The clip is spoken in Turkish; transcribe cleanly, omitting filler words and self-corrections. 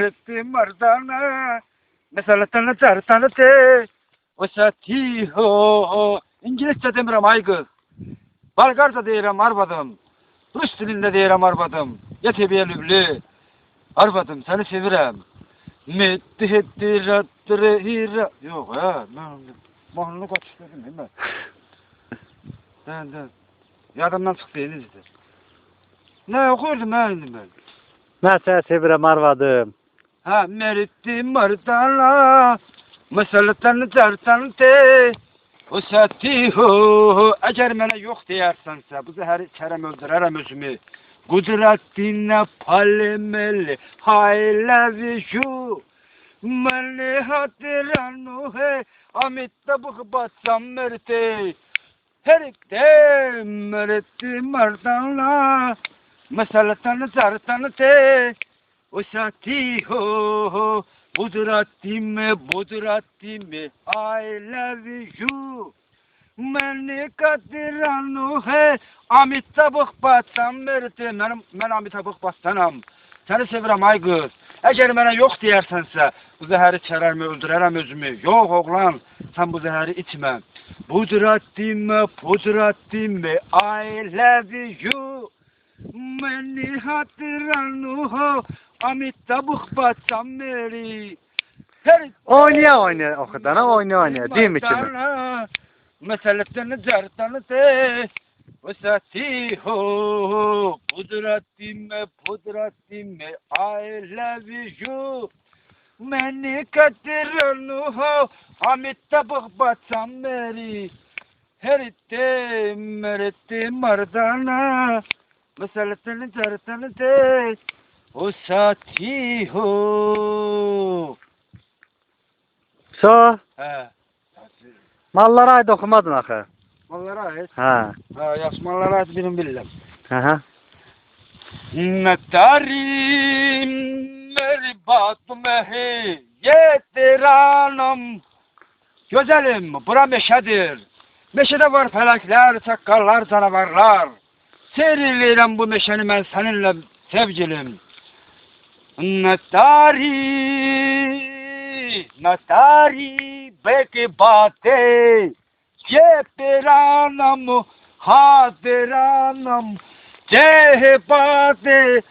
मरते मर्दाना mesela tanıtı o saati ho İngilizce demiyorum aygı Balgarca diyelim arvadım Rus dilinde diyelim arvadım Yetebiye lüblü arvadım seni sevirem Metti hetti rattırı hira yok ya mahnını kaçırdım değil mi? Ben yadımdan çıktı yenizdi ne okurdum ben Ben seni sevirem arvadım. Ha meritti mardana meseleten zartan te o saati ho eğer bana yok diyersense bu zehri çerem öldürürüm özümü kudretine palemeli haylevi şu meni hatiranu he amitta bu batsam merite herikte meritti mardana meseleten zartan te o saati ho budratime I love you meni kadiranu he amitabık batsam merite ben amitabık batsanam seni sevirem ay kız eğer bana yok diyersense bu zehri çerermi öldürürüm özümü yok oğlan sen bu zehri içme budratime I love you meni hatiranu ho amitabık batsam meri Oynuyor okudana oynuyor değil mi kimi? Meseleten zartan te o saati ho budratime I love you meni katiranu ho amitabık batsam meri heritte merette mardana meseleten zartan te o saati ho So, he mallara ait okumadın axı. mallara ait Ha. ha yaxşı mallara ait benim bilirəm Aha. Netarim meribat mehi yetiranım Güzelim bura meşedir Meşede var felekler, çakkallar, canavarlar Seyirleyirəm bu meşeni ben seninle sevgilim Natari beki bate Yeteranım hadiranım Cehbate